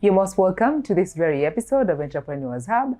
You're most welcome to this very episode of Entrepreneurs Hub.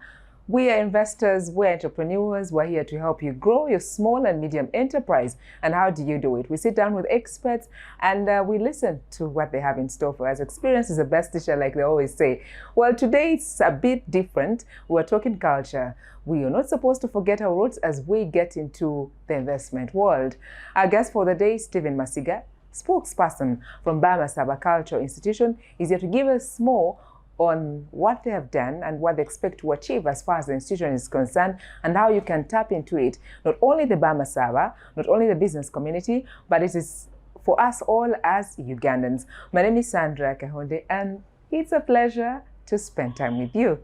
We are investors, we're entrepreneurs, we're here to help you grow your small and medium enterprise. And how do you do it? We sit down with experts and we listen to what they have in store for us. Experience is the best teacher, like they always say. Well, today it's a bit different. We're talking culture. We are not supposed to forget our roots as we get into the investment world. Our guest for the day is Stephen Masiga, spokesperson from Masiga Cultural Institution, is here to give us more on what they have done and what they expect to achieve as far as the institution is concerned, and how you can tap into it. Not only the Masiga, not only the business community, but it is for us all as Ugandans. My name is Sandra Kahonde, and it's a pleasure to spend time with you.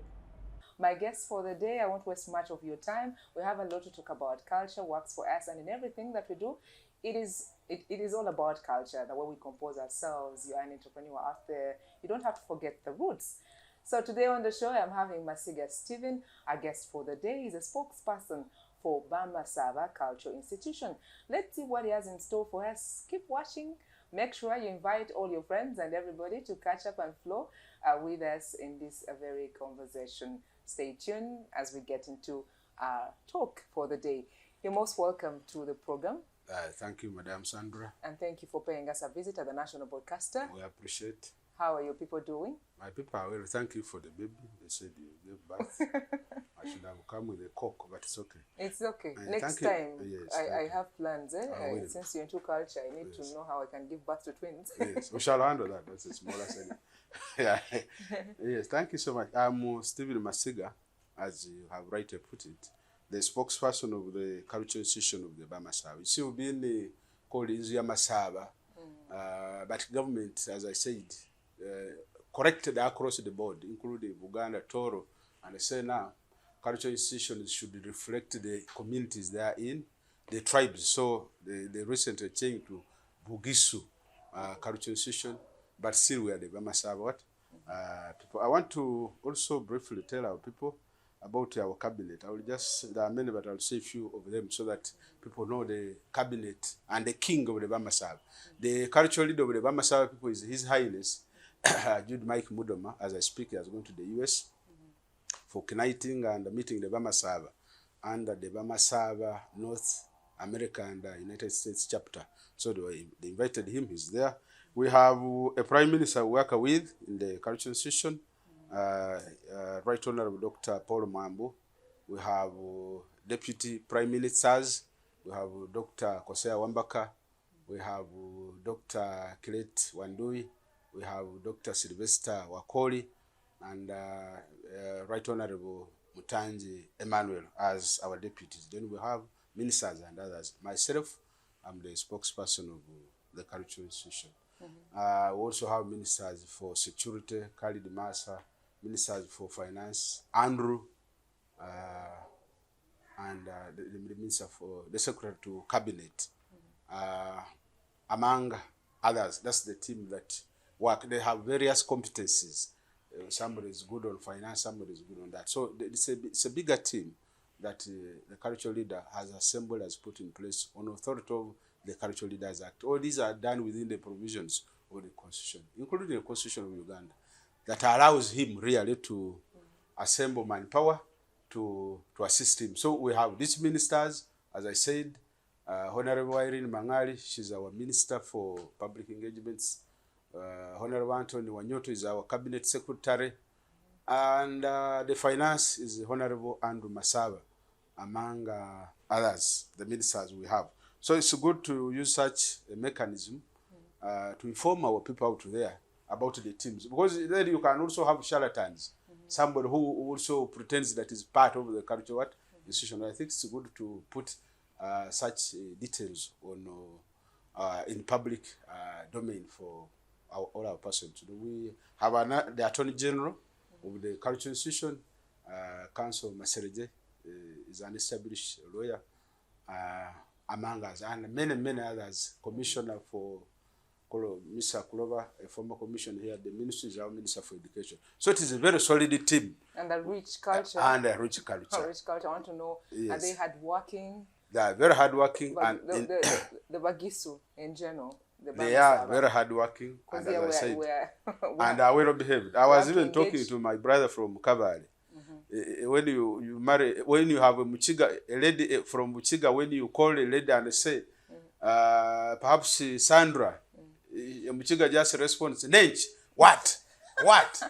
My guest for the day, I won't waste much of your time. We have a lot to talk about. Culture works for us, and in everything that we do, it is all about culture, the way we compose ourselves. You're an entrepreneur out there. You don't have to forget the roots. So today on the show, I'm having Masiga Stephen. Our guest for the day is a spokesperson for Masiga Cultural Institution. Let's see what he has in store for us. Keep watching. Make sure you invite all your friends and everybody to catch up and flow with us in this very conversation. Stay tuned as we get into our talk for the day. You're most welcome to the program. Thank you, Madam Sandra. And thank you for paying us a visit at the National Broadcaster. We appreciate. How are your people doing? My people are well. Thank you for the baby. They said you gave birth. I should have come with a coke, but it's okay. It's okay. Next time, yes, I have plans. Since you're into culture, I need to know how I can give birth to twins. Yes, we shall handle that. That's a smaller setting. Yeah. Yes, thank you so much. I'm Stephen Masiga, as you have rightly put it, the spokesperson of the cultural institution of the Masiga. You see, we've been called Masiga, but government, as I said, corrected across the board, including Buganda, Toro, and I say now, cultural institutions should reflect the communities they are in, the tribes. So they recently changed to Bugisu cultural institution, but still we are the Masiga people. I want to also briefly tell our people about our cabinet. I will just, there are many, but I'll say a few of them so that people know the cabinet and the king of the Masiga. The cultural leader of the Masiga people is His Highness Jude Mike Mudoma. As I speak, he has gone to the US for knighting and meeting the Masiga under the Masiga North America and United States chapter. So they invited him, he's there. We have a prime minister we work with in the cultural institution, Right Honorable Dr. Paul Mambo. We have deputy prime ministers. We have Dr. Kosea Wambaka. We have Dr. Kiret Wandui. We have Dr. Sylvester Wakoli and Right Honorable Mutanji Emmanuel as our deputies. Then we have ministers and others. Myself, I'm the spokesperson of the cultural institution. We also have ministers for security, Khalid Massa, ministers for finance, Andrew, and the minister for the secretary to cabinet, among others. That's the team that work. They have various competencies. Somebody is good on finance, somebody is good on that. So it's a bigger team that the cultural leader has assembled, has put in place on authority of the Cultural Leaders Act. All these are done within the provisions of the Constitution, including the Constitution of Uganda, that allows him really to assemble manpower to assist him. So we have these ministers, as I said, Honorable Irene Mangari, she's our Minister for Public Engagements. Honorable Anthony Wanyoto is our Cabinet Secretary. And the Finance is Honorable Andrew Masaba, among others, the ministers we have. So it's good to use such a mechanism to inform our people out there about the teams. Because then you can also have charlatans, somebody who also pretends that is part of the cultural institution. I think it's good to put such details on in public domain for all our persons. We have the Attorney General of the cultural institution, Council Maserege, is an established lawyer, among us, and many others. Commissioner for Mr. Kulova, a former commissioner here, the ministry is our Minister for Education. So it is a very solid team. And a rich culture. And a rich culture. A rich culture. I want to know, yes. Are they hardworking? They are very hardworking. But and the Bugisu in general, They are very hardworking, and as I said, and are well behaved. I was even talking to my brother from Kavari. When you marry, when you have a lady from Muchiga, when you call a lady and say, perhaps Sandra, Muchiga just responds, Nench, what? But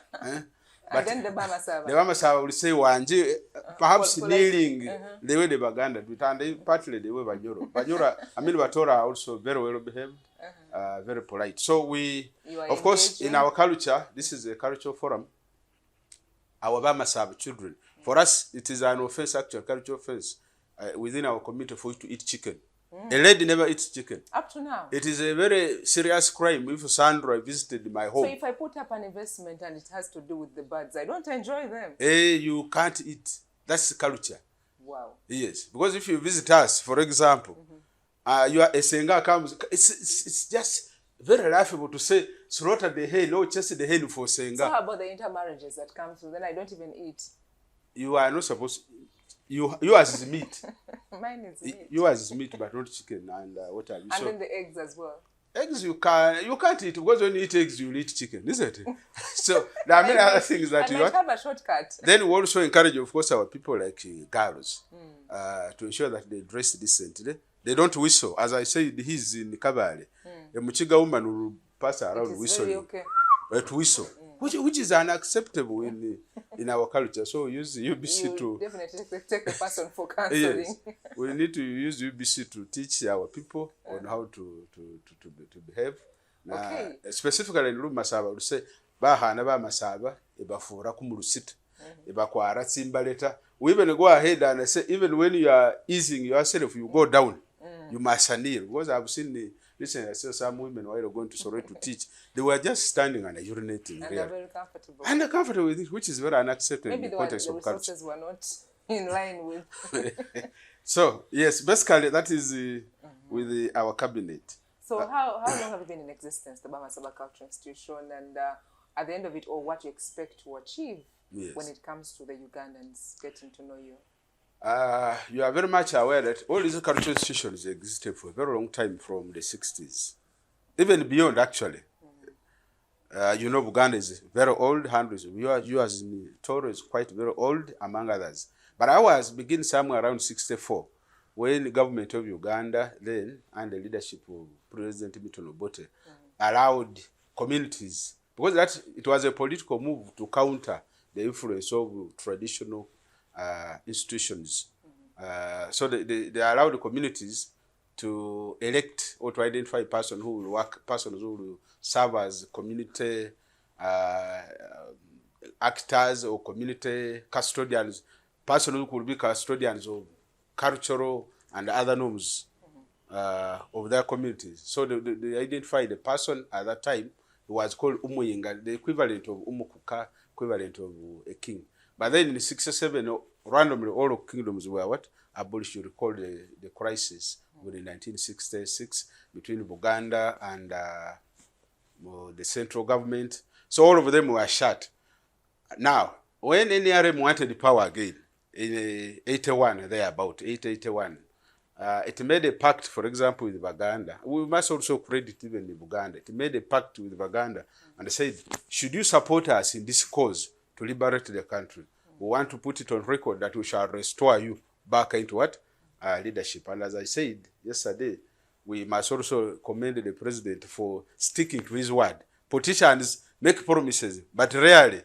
and then the Bama Saba will say, Wanji, perhaps kneeling the way the Baganda, and partly the way Banyura. Banyura, I mean, Batora are also very well behaved, very polite. So we, of course, in our culture, this is a cultural forum. Our Bama Saba children, for us, it is an offense, actual cultural offense, within our community for you to eat chicken. A lady never eats chicken. Up to now. It is a very serious crime if Sandra visited my home. So if I put up an investment and it has to do with the birds, I don't enjoy them. You can't eat. That's culture. Wow. Yes. Because if you visit us, for example, you are a Senga comes, it's just very laughable to say, slaughter the hen, or chase the hen for Senga. So how about the intermarriages that come through? Then I don't even eat. You are not supposed you as meat. Mine is meat. You as meat, but not chicken. And what have you? And then the eggs as well. Eggs you can't eat, because when you eat eggs, you eat chicken, isn't it? So there are many other things that you have a shortcut. Then we also encourage, of course, our people like girls to ensure that they dress decently. They don't whistle. As I said, he's in Kabale. A Muchiga woman will pass around whistling. Okay. To whistle. Which is unacceptable in our culture. So use UBC to definitely take a person for counseling. Yes, we need to use UBC to teach our people on how to behave. Okay. Specifically in Masaba, we say bahana ba Masaba ebafura kumulusita ebakwara tsimbaleta. We even go ahead and say, even when you are easing yourself, you go down. You must kneel, because I've seen listen, I saw some women while going to Sorry to teach. They were just standing and urinating. And they're very comfortable. And they're comfortable with it, which is very unacceptable in the context of culture. Maybe the resources were not in line with. So, yes, basically that is with our cabinet. So how long have you been in existence, the Bama Saba Cultural Institution, and at the end of it all, what you expect to achieve when it comes to the Ugandans getting to know you? You are very much aware that all these cultural institutions existed for a very long time, from the 60s. Even beyond, actually. You know, Buganda is very old, hundreds. Yours in Toro is quite very old, among others. But ours begin somewhere around 64, when the government of Uganda, then, and the leadership of President Milton Obote, allowed communities, because it was a political move to counter the influence of traditional institutions. So they allow the communities to elect or to identify persons who will serve as community actors or community custodians, persons who could be custodians of cultural and other norms of their communities. So they identified the person at that time who was called Umuyinga, the equivalent of Omukuka, equivalent of a king. But then in 67, randomly all of kingdoms were abolished. You recall the crisis within 1966 between Buganda and the central government. So all of them were shut. Now, when NRM wanted the power again, in 81, thereabout, 881, it made a pact, for example, with Baganda. We must also credit even Buganda. It made a pact with Baganda and said, should you support us in this cause to liberate the country, we want to put it on record that we shall restore you back into leadership. And as I said yesterday, we must also commend the president for sticking to his word. Politicians make promises, but rarely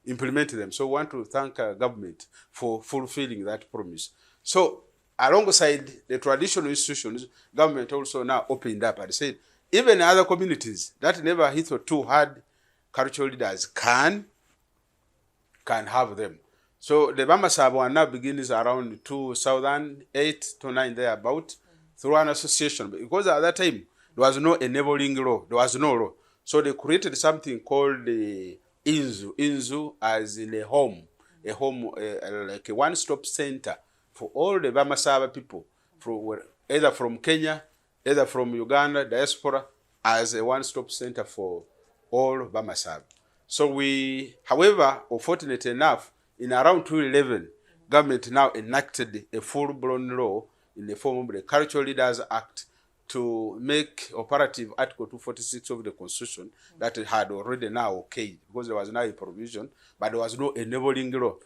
implement them. So we want to thank our government for fulfilling that promise. So alongside the traditional institutions, government also now opened up and said, even other communities that never hitherto had cultural leaders can have them. So the Bama Saba now begins around 2008 to 9 thereabout through an association. Because at that time, there was no enabling law. There was no law. So they created something called the Inzu. Inzu as in a home like a one-stop center for all the Bama Saba people, either from Kenya, either from Uganda, diaspora, as a one-stop center for all Bama Saba. So we, however, fortunate enough, in around 2011, government now enacted a full-blown law in the form of the Cultural Leaders Act to make operative Article 246 of the Constitution that had already now okayed, because there was now a provision, but there was no enabling law.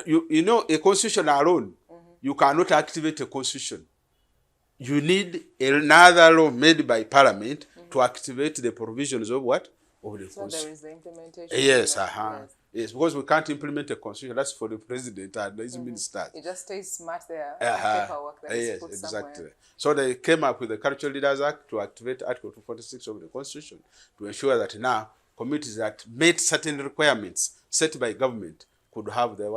You know, a constitution alone, you cannot activate a constitution. You need another law made by Parliament to activate the provisions of what? Of the So there is the implementation. Yes, yes, because we can't implement a constitution. That's for the president and his ministers. It just stays smart there. Paperwork that is put exactly. somewhere. So they came up with the Cultural Leaders Act to activate Article 246 of the Constitution to ensure that now communities that met certain requirements set by government could have their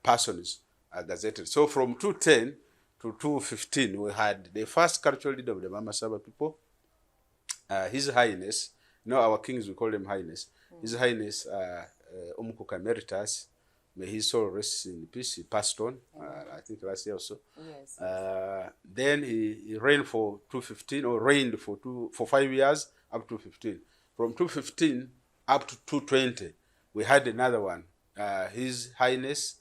persons gazetted. So from 210 to 215, we had the first cultural leader of the Mamasaba people, His Highness. You know, our kings, we call them Highness. His Highness Omukuka Emeritus, may his soul rest in peace. He passed on, I think last year or so. Yes. Then he reigned for 215, or reigned for 5 years, up to 15. From 215 up to 220, we had another one. His Highness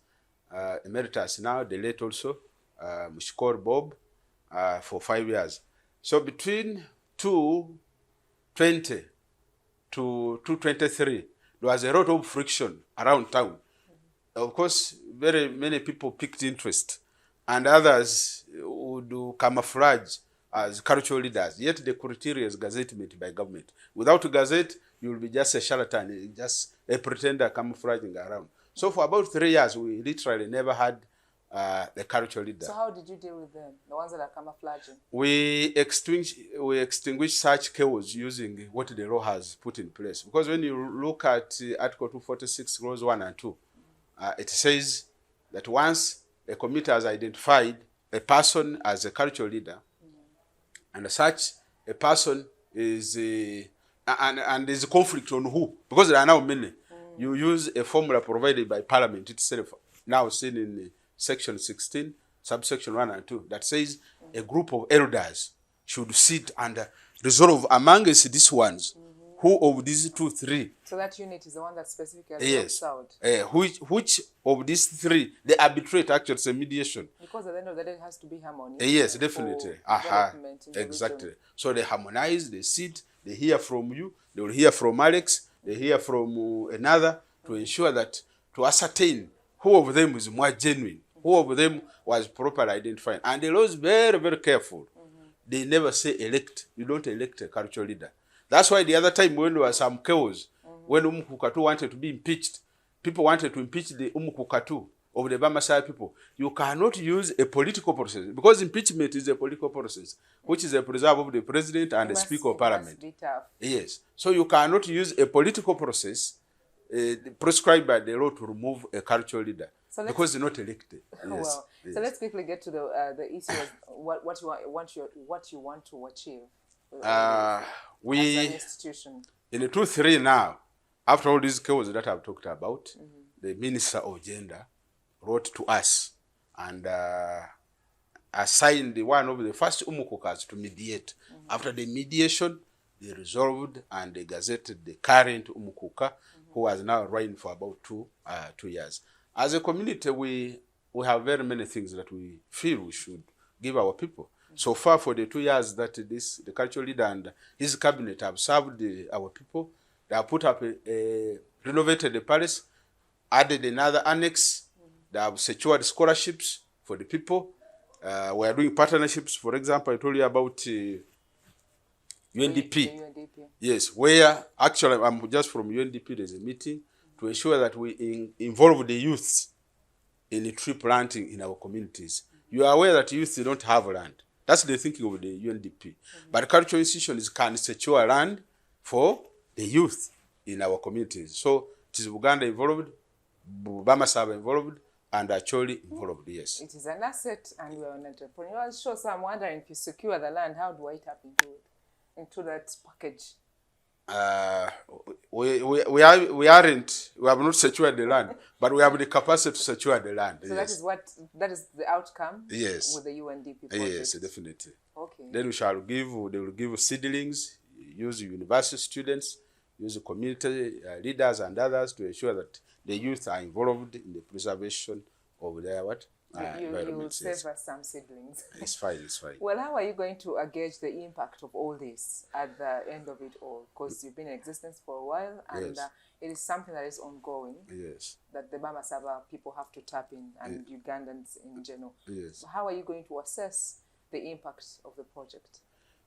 Emeritus, now the late also, Mushkor Bob, for 5 years. So between 220 to 223, there was a lot of friction around town. Of course, very many people picked interest, and others would do camouflage as cultural leaders. Yet the criteria is gazettement by government. Without gazette, you will be just a charlatan, just a pretender camouflaging around. So for about 3 years, we literally never had the cultural leader. So how did you deal with them, the ones that are camouflaging? We extinguish such chaos using what the law has put in place. Because when you look at Article 246, Clause 1 and 2, it says that once a committee has identified a person as a cultural leader, and such a person is and there's a conflict on who, because there are now many. You use a formula provided by Parliament itself, now seen in Section 16, subsection 1 and 2, that says a group of elders should sit and resolve amongst these ones who of these 2, 3. So that unit is the one that specifically Yes. out. Which of these 3 they arbitrate, actually it's a mediation. Because at the end of the day, it has to be harmonious. Yes, definitely. Development in the Exactly. region. So they harmonize, they sit, they hear from you, they will hear from Alex, they hear from another, to ensure that, to ascertain who of them is more genuine, who of them was properly identified. And the law is very, very careful. They never say elect. You don't elect a cultural leader. That's why the other time when there was some chaos, when Omukuka wanted to be impeached, people wanted to impeach the Omukuka of the Bamasai people. You cannot use a political process, because impeachment is a political process, which is a preserve of the president and the speaker of parliament. Be tough. Yes. So you cannot use a political process prescribed by the law to remove a cultural leader, because they're not elected. Yes. Well, yes. So let's quickly get to the issue of what you want to achieve. We as an institution. In the 2-3 now, after all these chaos that I've talked about, the Minister of Gender wrote to us and assigned one of the first Omukukas to mediate. After the mediation, they resolved and they gazetted the current Omukuka, who has now reigned for about 2 years. As a community, we have very many things that we feel we should give our people. So far, for the 2 years that the cultural leader and his cabinet have served our people, they have put up renovated the palace, added another annex, they have secured scholarships for the people. We are doing partnerships. For example, I told you about UNDP. Yes, where actually I'm just from UNDP. There's a meeting to ensure that we involve the youth in the tree planting in our communities. You are aware that youth don't have land. That's the thinking of the UNDP. But cultural institutions can secure land for the youth in our communities. So it is Uganda involved, Bamasaba involved, and Acholi involved, yes. It is an asset, and we are an entrepreneur. Sure, so I'm wondering, if you secure the land, how do I tap into that package? We have not secured the land, but we have the capacity to secure the land. So yes. that is the outcome. Yes. With the UNDP project. Yes, definitely. Okay. Then they will give seedlings, use university students, use community leaders and others to ensure that the youth are involved in the preservation of their You environments. save Yes. us some seedlings. It's fine. It's fine. Well, how are you going to gauge the impact of all this at the end of it all? Because you've been in existence for a while, and Yes. it is something that is ongoing. Yes. That the Bamasaba people have to tap in, and Ugandans in general. Yes. How are you going to assess the impact of the project?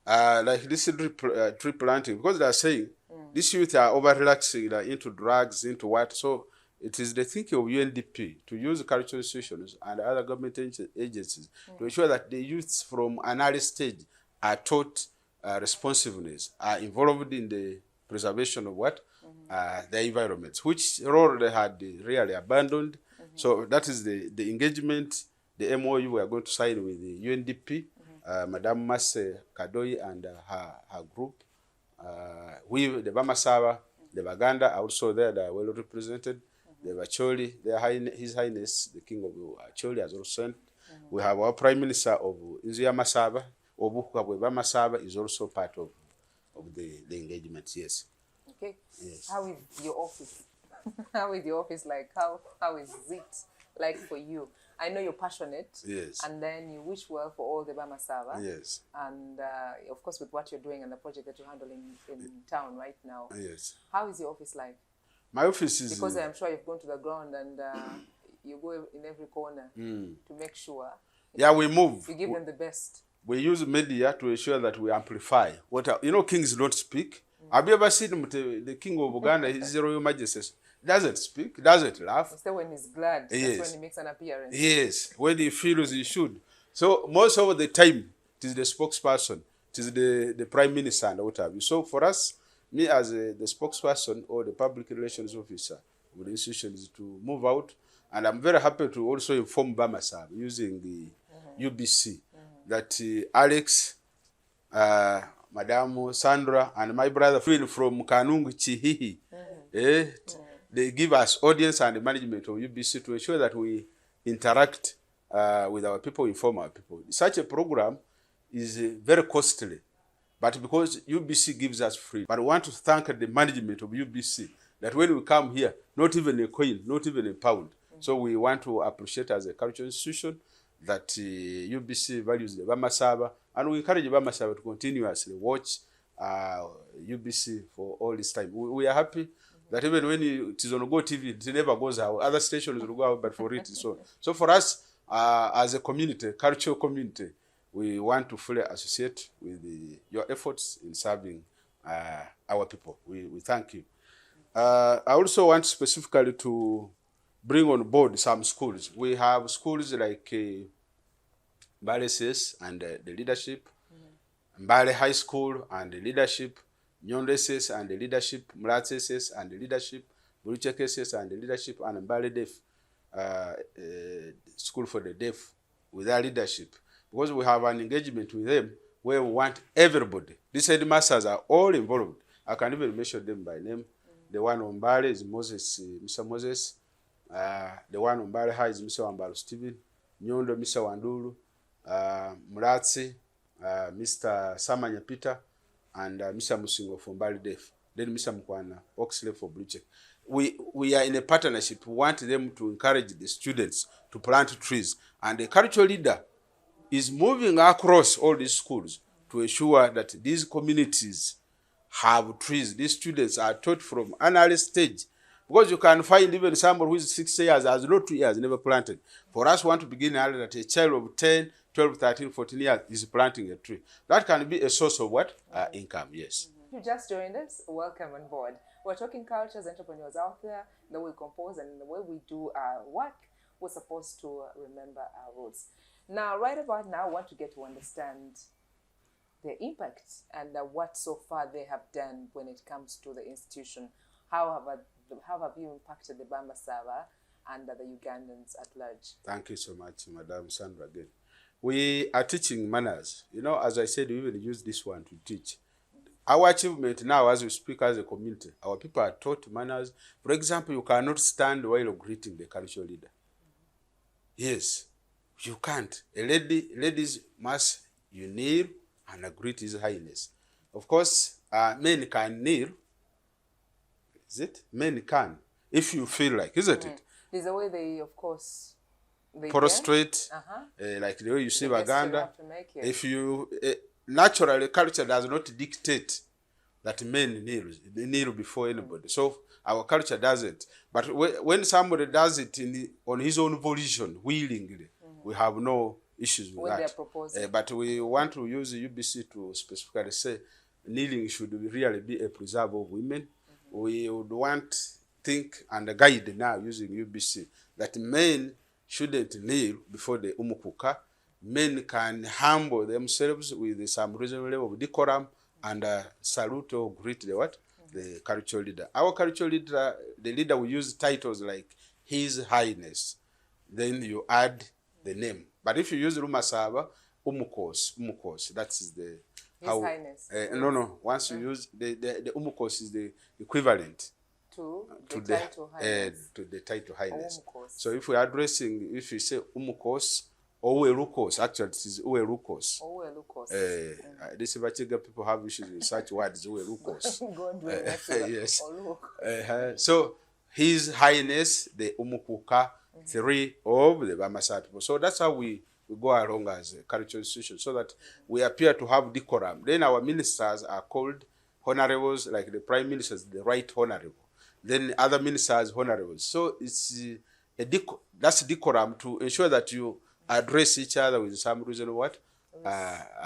Like this tree planting, because they are saying these youth are over relaxing into drugs, into what. So it is the thinking of UNDP to use cultural institutions and other government agencies to ensure that the youths from an early stage are taught responsiveness, are involved in the preservation of what? The environments, which role they had really abandoned. So that is the engagement, the MOU we are going to sign with the UNDP. Madam Mase Kadoi and her group. We, the Bamasaba, the Baganda, are also there. They are well represented. The Bacholi, His Highness, the King of Acholi, has also sent. We have our Prime Minister of Nzia Masaba, Omukuka Bamasaba, is also part of the engagement. Yes. Okay. Yes. How is your office? How is your office like? How is it like for you? I know you're passionate. Yes. And then you wish well for all the Bamasaba. Yes. And of course, with what you're doing and the project that you're handling in town right now. Yes. How is your office like? My office is... Because I'm sure you've gone to the ground and you go in every corner to make sure. Yeah, we move. You give them the best. We use media to ensure that we amplify. Kings don't speak. Have you ever seen the King of Uganda, His Royal Majesty? Doesn't speak, doesn't laugh. Instead, when he's glad, Yes. that's when he makes an appearance. Yes, when he feels he should. So most of the time, it is the spokesperson, it is the Prime Minister and what have you. So for us, me as the spokesperson or the public relations officer of the institution is to move out. And I'm very happy to also inform Bamasab using the UBC that Alex, Madam Sandra, and my brother Phil from Kanungu Chihihi, they give us audience and management of UBC to ensure that we interact with our people, inform our people. Such a program is very costly, but because UBC gives us free. But I want to thank the management of UBC that when we come here, not even a coin, not even a pound. So we want to appreciate as a cultural institution that UBC values the Bamasaba, and we encourage Bamasaba to continuously watch UBC for all this time. We are happy that even when it is on Go TV, it never goes out. Other stations will go out, but for it, so for us, as a community, cultural community, we want to fully associate with your efforts in serving our people. We thank you. I also want specifically to bring on board some schools. We have schools like Mbale SS and the leadership, Mbale High School and the leadership, Nyondo SS and the leadership, Mlatse SS and the leadership, Buruchek SS and the leadership, and Mbale Deaf School for the Deaf with their leadership. Because we have an engagement with them where we want everybody. These headmasters are all involved. I can even mention them by name. The one on Mbale is Mr. Moses. The one on Mbale High is Mr. Wambalo Stephen. Nyondo, Mr. Wandulu. Mlatse, Mr. Samanya Peter, and Mr. Musingo from Mbale Deaf. Then Mr. Mkwana, Oxley for Bugisu. We are in a partnership. We want them to encourage the students to plant trees. And the cultural leader is moving across all these schools to ensure that these communities have trees. These students are taught from an early stage. Because you can find even someone who is 6 years, has no 2 years, never planted. For us, we want to begin early that a child of 10, 12, 13, 14 years is planting a tree. That can be a source of what? Income, yes. You just joined us, welcome on board. We're talking cultures, entrepreneurs out there, the way we compose and the way we do our work. We're supposed to remember our roots. Now, right about now, I want to get to understand the impact and what so far they have done when it comes to the institution. How have you impacted the Bamasaba and the Ugandans at large? Thank you so much, Madam Sandra, again. We are teaching manners. As I said, we even use this one to teach. Our achievement now, as we speak as a community, our people are taught manners. For example, you cannot stand while greeting the cultural leader. Yes, you can't. Ladies must kneel and greet His Highness. Of course, men can kneel. Is it? Men can, if you feel like, isn't it? There's a way they, of course, prostrate, like the way you see Baganda. If you naturally, culture does not dictate that men kneel before anybody. So our culture doesn't. But when somebody does it on his own volition, willingly, we have no issues with that. But we want to use UBC to specifically say kneeling should really be a preserve of women. We would think and guide now using UBC that men shouldn't kneel before the Omukuka. Men can humble themselves with some reasonable level of decorum and salute or greet the cultural leader. Our cultural leader, the leader will use titles like His Highness. Then you add the name. But if you use Rumasaba, Umukos, that is the His Highness. No. Once you use the Umukos is the equivalent to the title Highness. To the title Highness. Omukos. So if we are addressing, if you say Umukos, Owerukos, actually it is Owerukos. This Bachiga people have issues with such words, Owerukos. Yes. So His Highness, the Omukuka, 3 of the Bamasa people. So that's how we go along as a cultural institution, so that we appear to have decorum. Then our ministers are called honorables, like the prime minister is the right honorable. Then other ministers honorables. So it's that's decorum to ensure that you address each other with some reasonable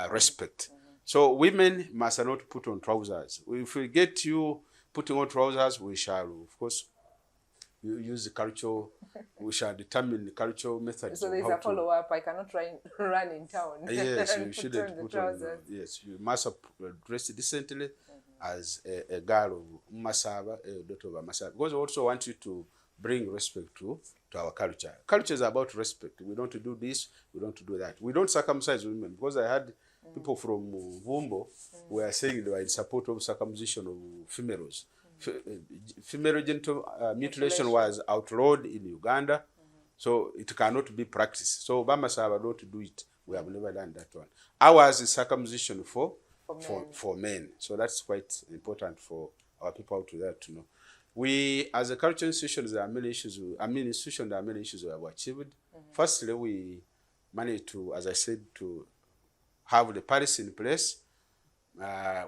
respect. So women must not put on trousers. If we get you putting on trousers, we shall, of course, use the cultural, we shall determine the cultural methods. So there's a follow-up. I cannot try and run in town. Yes, you shouldn't put on yes, you must dress decently as a girl of Masaba, a daughter of Masaba. Because we also want you to bring respect to our culture. Culture is about respect. We don't do this, we don't do that. We don't circumcise women. Because I had people from Vumbo were saying they were in support of circumcision of females. Female genital mutilation was outlawed in Uganda, so it cannot be practiced. So Bamasaba don't do it. We have never done that one. Ours is circumcision for men. So that's quite important for our people out there to know. We, as a cultural institution, there are many issues. There are many issues we have achieved. Firstly, we managed to, as I said, to have the policy in place.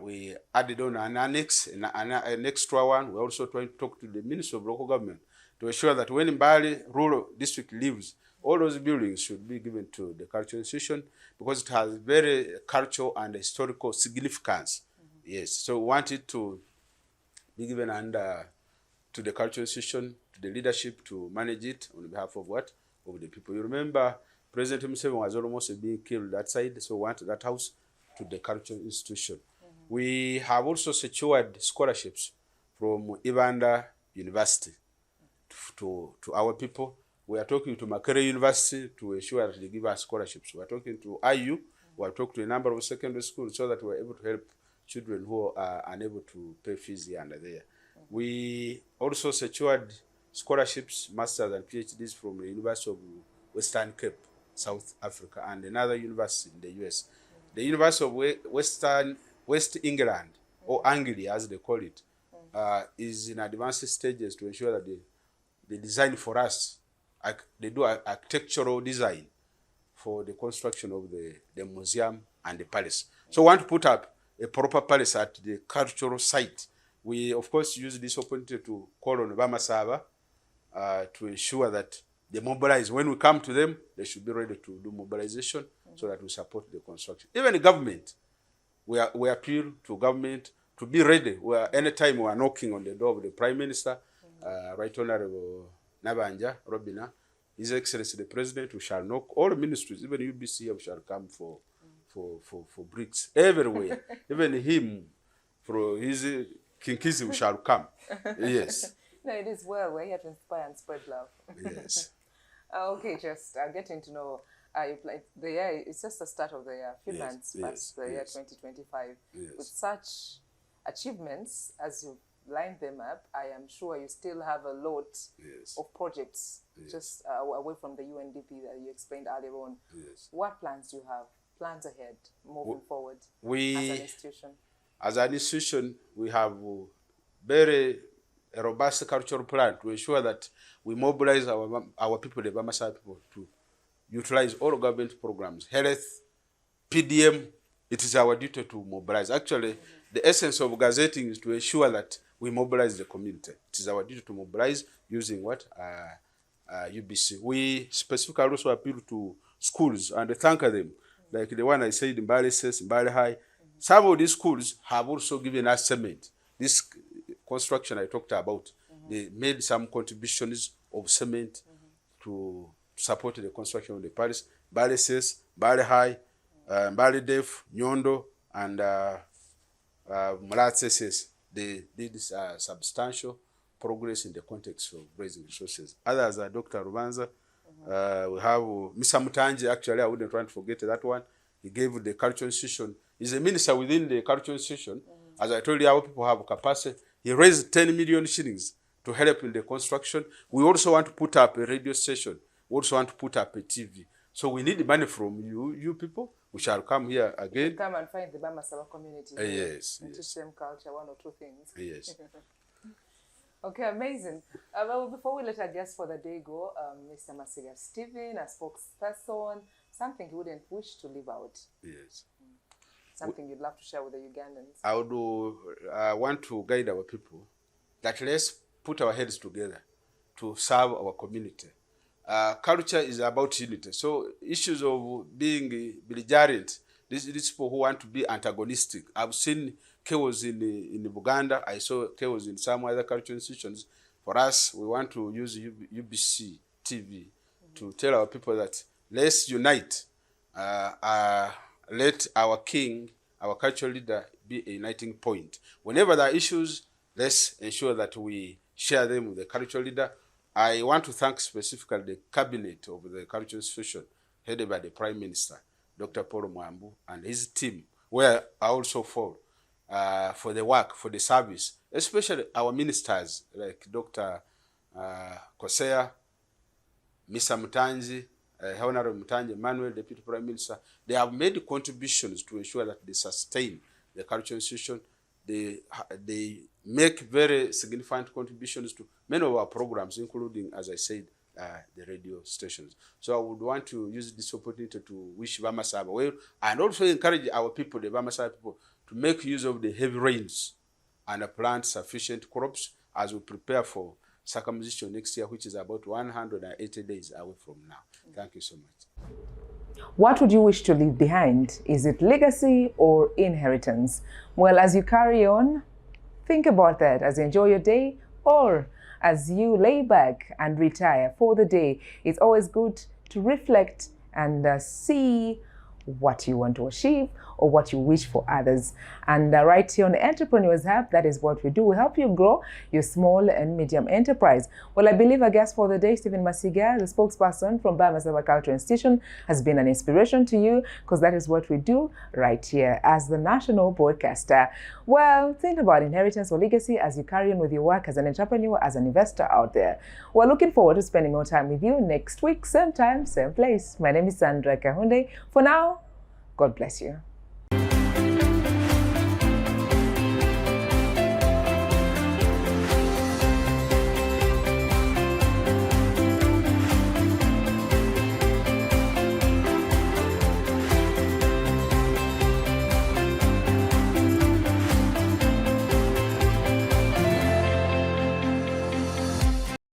We added on an annex, an extra one. We're also trying to talk to the Minister of Local Government to ensure that when Mbali Rural District leaves, all those buildings should be given to the cultural institution because it has very cultural and historical significance. Yes, so we want it to be given under to the cultural institution, to the leadership to manage it on behalf of of the people. You remember President Museveni was almost being killed that side, so we want that house to the cultural institution. We have also secured scholarships from Ibanda University to our people. We are talking to Makerere University to ensure that they give us scholarships. We are talking to IU. We are talking to a number of secondary schools so that we are able to help children who are unable to pay fees here and there. We also secured scholarships, masters and PhDs from the University of Western Cape, South Africa, and another university in the US. The University of West England, or Anglia as they call it, is in advanced stages to ensure that they design for us. They do architectural design for the construction of the museum and the palace. So we want to put up a proper palace at the cultural site. We, of course, use this opportunity to call on Bamasaba to ensure that they mobilize. When we come to them, they should be ready to do mobilization so that we support the construction. Even the government, we appeal to government to be ready. Anytime we are knocking on the door of the Prime Minister, Right Honorable Nabanja Robina, His Excellency the President, we shall knock. All ministries, even UBC, we shall come for bricks everywhere. Even him, for his Kinkizi, we shall come. Yes. No, it is well. We're here to inspire and spread love. Yes. Okay, just getting to know the year. It's just the start of the year. A few months past the year 2025. With such achievements as you line them up, I am sure you still have a lot of projects just away from the UNDP that you explained earlier on. What plans do you have? Plans ahead, moving forward as an institution? As an institution, we have very robust cultural plan to ensure that we mobilize our people, the Bamasa people, utilize all government programs, health, PDM. It is our duty to mobilize. Actually, the essence of gazetting is to ensure that we mobilize the community. It is our duty to mobilize using what? UBC. We specifically also appeal to schools and thank them. Like the one I said in Mbale Says, Mbale High. Some of these schools have also given us cement. This construction I talked about, they made some contributions of cement to support the construction of the palace. Mbale Says, Mbale High, Mbale Def, Nyondo, and Mulatse Says. They did substantial progress in the context of raising resources. Others are Dr. Rubanza. We have Mr. Mutanji, actually, I wouldn't want to forget that one. He gave the cultural institution. He's a minister within the cultural institution. As I told you, our people have capacity. He raised 10 million shillings to help in the construction. We also want to put up a radio station. We also want to put up a TV. So we need money from you people. We shall come here again. Come and find the Bamasaba community. Yes. And teach them culture, one or two things. Yes. Okay, amazing. Well, before we let our guests for the day go, Mr. Masiga Stephen, a spokesperson, something you wouldn't wish to leave out. Yes. Something you'd love to share with the Ugandans. I would want to guide our people that let's put our heads together to serve our community. Culture is about unity. So issues of being belligerent, these people who want to be antagonistic. I've seen chaos in Buganda. I saw chaos in some other cultural institutions. For us, we want to use UBC TV to tell our people that let's unite. Let our king, our cultural leader, be a uniting point. Whenever there are issues, let's ensure that we share them with the cultural leader. I want to thank specifically the cabinet of the cultural institution, headed by the Prime Minister, Dr. Paul Mwambu, and his team, where I also fall, for the work, for the service, especially our ministers like Dr. Kosea, Mr. Mutanji, Honorable Mutanji, Emmanuel, Deputy Prime Minister. They have made contributions to ensure that they sustain the cultural institution. They make very significant contributions to many of our programs, including, as I said, the radio stations. So I would want to use this opportunity to wish Bamasaba well and also encourage our people, the Bamasaba people, to make use of the heavy rains and plant sufficient crops as we prepare for circumcision next year, which is about 180 days away from now. Thank you so much. What would you wish to leave behind? Is it legacy or inheritance? Well, as you carry on, think about that as you enjoy your day or as you lay back and retire for the day. It's always good to reflect and see what you want to achieve or what you wish for others. And right here on the Entrepreneurs Hub, that is what we do. We help you grow your small and medium enterprise. Well, I believe our guest for the day, Stephen Masiga, the spokesperson from Bamasaba Cultural Institution, has been an inspiration to you because that is what we do right here as the national broadcaster. Well, think about inheritance or legacy as you carry on with your work as an entrepreneur, as an investor out there. We're looking forward to spending more time with you next week, same time, same place. My name is Sandra Kahunde. For now, God bless you.